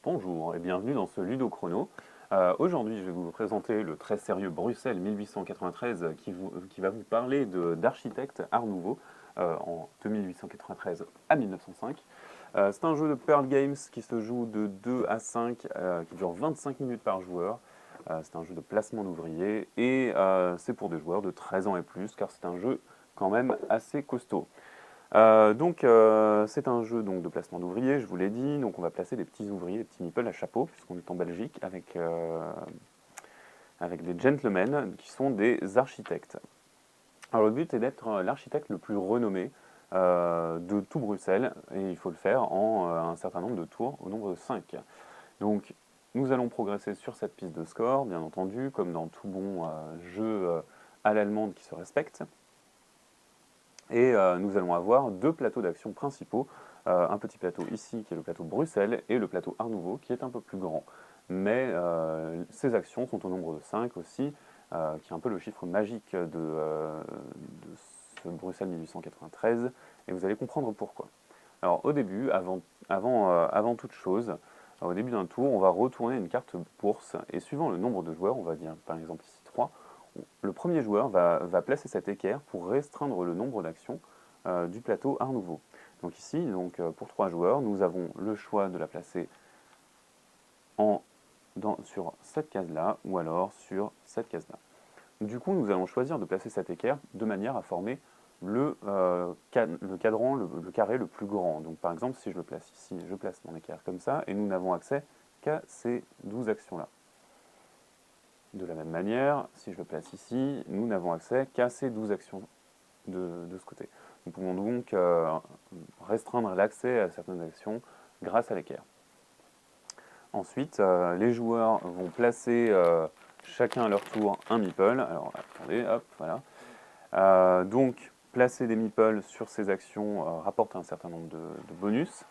Bonjour et bienvenue dans ce Ludo Chrono. Aujourd'hui, je vais vous présenter le très sérieux Bruxelles 1893 qui va vous parler d'architecte Art Nouveau de 1893 à 1905. C'est un jeu de Pearl Games qui se joue de 2 à 5, qui dure 25 minutes par joueur. C'est un jeu de placement d'ouvriers et c'est pour des joueurs de 13 ans et plus car c'est un jeu quand même assez costaud. C'est un jeu donc, de placement d'ouvriers, je vous l'ai dit, donc on va placer des petits ouvriers, des petits meeples à chapeau, puisqu'on est en Belgique, avec des gentlemen qui sont des architectes. Alors le but est d'être l'architecte le plus renommé de tout Bruxelles, et il faut le faire en un certain nombre de tours, au nombre de 5. Donc nous allons progresser sur cette piste de score, bien entendu, comme dans tout bon jeu à l'allemande qui se respecte. Et nous allons avoir deux plateaux d'action principaux, un petit plateau ici qui est le plateau Bruxelles et le plateau Art Nouveau qui est un peu plus grand. Mais ces actions sont au nombre de 5 aussi, qui est un peu le chiffre magique de ce Bruxelles 1893, et vous allez comprendre pourquoi. Alors au début, avant toute chose, au début d'un tour, on va retourner une carte bourse, et suivant le nombre de joueurs, on va dire par exemple ici 3, le premier joueur va placer cet équerre pour restreindre le nombre d'actions du plateau Art Nouveau. Donc ici, pour 3 joueurs, nous avons le choix de la placer sur cette case-là ou alors sur cette case-là. Du coup, nous allons choisir de placer cet équerre de manière à former le cadran, le carré le plus grand. Donc par exemple, si je le place ici, je place mon équerre comme ça, et nous n'avons accès qu'à ces 12 actions-là. De la même manière, si je le place ici, nous n'avons accès qu'à ces 12 actions de ce côté. Nous pouvons donc restreindre l'accès à certaines actions grâce à l'équerre. Ensuite, les joueurs vont placer chacun à leur tour un meeple. Alors attendez, hop, voilà. Donc placer des meeples sur ces actions rapporte un certain nombre de bonus,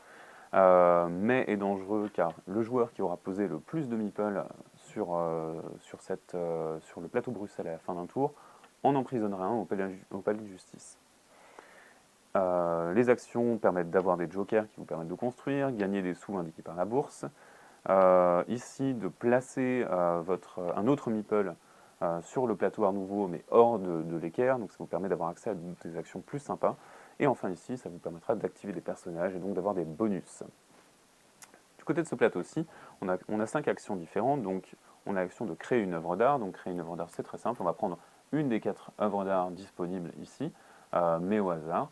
mais est dangereux car le joueur qui aura posé le plus de meeples sur le plateau Bruxelles à la fin d'un tour en emprisonnera un au palais de justice. Les actions permettent d'avoir des jokers qui vous permettent de construire, gagner des sous indiqués par la bourse. Ici, de placer un autre meeple sur le plateau Art Nouveau, mais hors de l'équerre, donc ça vous permet d'avoir accès à des actions plus sympas. Et enfin ici, ça vous permettra d'activer des personnages et donc d'avoir des bonus. Du côté de ce plateau-ci, on a 5 actions différentes, donc on a l'action de créer une œuvre d'art. Donc créer une œuvre d'art, c'est très simple, on va prendre une des 4 œuvres d'art disponibles ici, mais au hasard.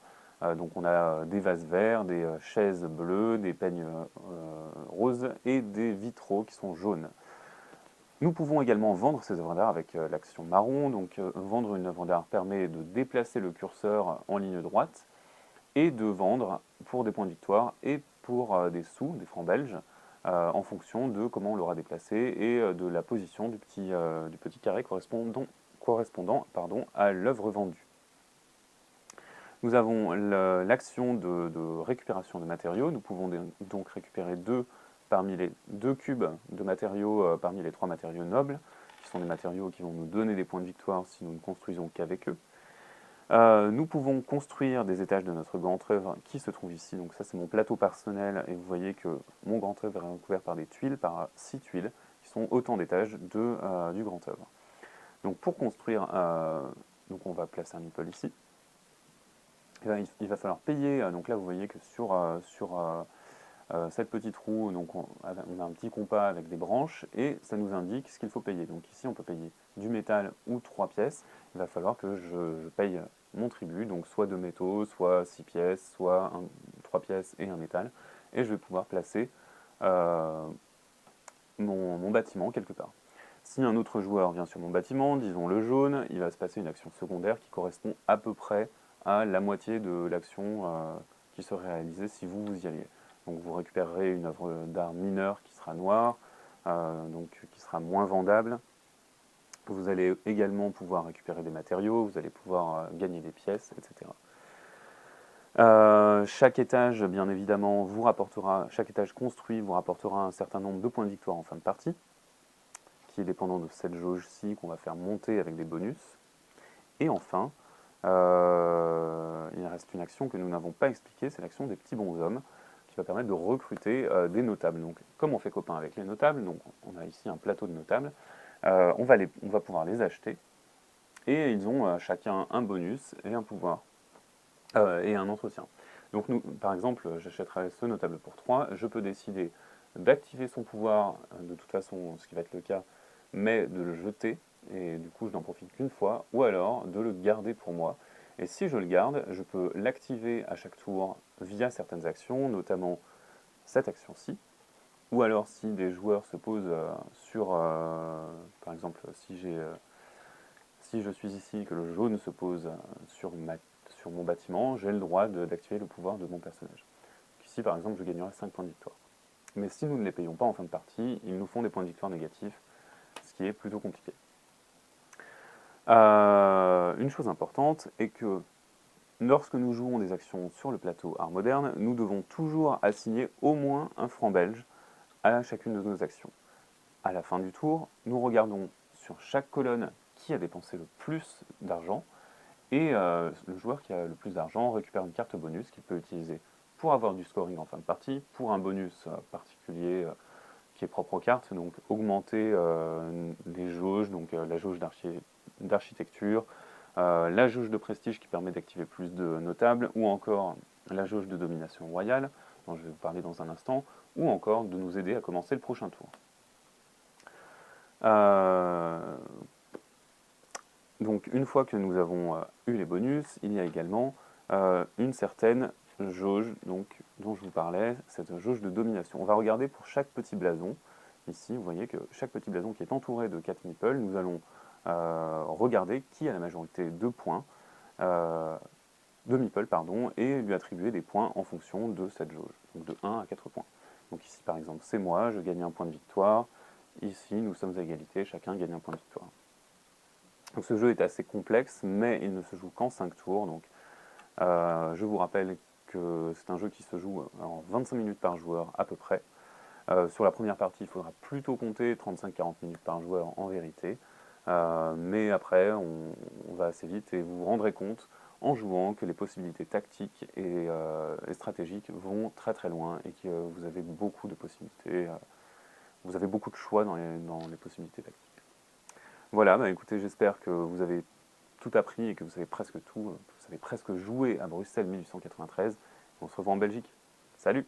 Donc on a des vases verts, des chaises bleues, des peignes roses et des vitraux qui sont jaunes. Nous pouvons également vendre ces œuvres d'art avec l'action marron. Donc vendre une œuvre d'art permet de déplacer le curseur en ligne droite et de vendre pour des points de victoire et pour des sous, des francs belges, en fonction de comment on l'aura déplacé et de la position du petit carré correspondant à l'œuvre vendue. Nous avons l'action de récupération de matériaux. Nous pouvons donc récupérer parmi les 2 cubes de matériaux parmi les 3 matériaux nobles, qui sont des matériaux qui vont nous donner des points de victoire si nous ne construisons qu'avec eux. Nous pouvons construire des étages de notre grande œuvre qui se trouve ici. Donc ça c'est mon plateau personnel et vous voyez que mon grand œuvre est recouvert par des tuiles, par 6 tuiles, qui sont autant d'étages du grand œuvre. Donc pour construire, donc on va placer un meeple ici. Il va falloir payer, donc là vous voyez que sur cette petite roue, donc on a un petit compas avec des branches et ça nous indique ce qu'il faut payer. Donc ici on peut payer du métal ou 3 pièces, il va falloir que je paye mon tribut, donc soit 2 métaux, soit 6 pièces, soit 3 pièces et un métal, et je vais pouvoir placer mon bâtiment quelque part. Si un autre joueur vient sur mon bâtiment, disons le jaune, il va se passer une action secondaire qui correspond à peu près à la moitié de l'action qui serait réalisée si vous y alliez. Donc vous récupérerez une œuvre d'art mineure qui sera noire, donc qui sera moins vendable. Vous allez également pouvoir récupérer des matériaux, vous allez pouvoir gagner des pièces, etc. Chaque étage, bien évidemment, chaque étage construit vous rapportera un certain nombre de points de victoire en fin de partie, qui est dépendant de cette jauge-ci qu'on va faire monter avec des bonus. Et enfin, il reste une action que nous n'avons pas expliquée, c'est l'action des petits bonshommes, qui va permettre de recruter des notables. Donc, comme on fait copain avec les notables, donc on a ici un plateau de notables, on va pouvoir les acheter, et ils ont chacun un bonus et un pouvoir, et un entretien. Donc nous, par exemple, j'achèterai ce notable pour 3, je peux décider d'activer son pouvoir, de toute façon, ce qui va être le cas, mais de le jeter, et du coup je n'en profite qu'une fois, ou alors de le garder pour moi. Et si je le garde, je peux l'activer à chaque tour via certaines actions, notamment cette action-ci, ou alors si des joueurs se posent sur, par exemple, si je suis ici, que le jaune se pose sur mon bâtiment, j'ai le droit d'activer le pouvoir de mon personnage. Ici, par exemple, je gagnerai 5 points de victoire. Mais si nous ne les payons pas en fin de partie, ils nous font des points de victoire négatifs, ce qui est plutôt compliqué. Une chose importante est que lorsque nous jouons des actions sur le plateau art moderne, nous devons toujours assigner au moins un franc belge à chacune de nos actions. À la fin du tour, nous regardons sur chaque colonne qui a dépensé le plus d'argent, et le joueur qui a le plus d'argent récupère une carte bonus qu'il peut utiliser pour avoir du scoring en fin de partie, pour un bonus particulier qui est propre aux cartes, donc augmenter les jauges, donc la jauge d'architecture, la jauge de prestige qui permet d'activer plus de notables, ou encore la jauge de domination royale, dont je vais vous parler dans un instant, ou encore de nous aider à commencer le prochain tour. Donc une fois que nous avons eu les bonus, il y a également une certaine jauge dont je vous parlais, cette jauge de domination. On va regarder pour chaque petit blason. Ici, vous voyez que chaque petit blason qui est entouré de 4 meeples, nous allons regarder qui a la majorité de points, de meeples, pardon, et lui attribuer des points en fonction de cette jauge, donc de 1 à 4 points. Donc ici, par exemple, c'est moi, je gagne un point de victoire. Ici, nous sommes à égalité, chacun gagne un point de victoire. Donc ce jeu est assez complexe, mais il ne se joue qu'en 5 tours. Donc, je vous rappelle que c'est un jeu qui se joue en 25 minutes par joueur à peu près. Sur la première partie, il faudra plutôt compter 35-40 minutes par joueur en vérité. Mais après, on va assez vite et vous vous rendrez compte en jouant que les possibilités tactiques et stratégiques vont très très loin et que vous avez beaucoup de possibilités, vous avez beaucoup de choix dans les possibilités tactiques. Voilà, bah écoutez, j'espère que vous avez tout appris et que vous savez presque tout, que vous savez presque jouer à Bruxelles 1893. On se revoit en Belgique. Salut!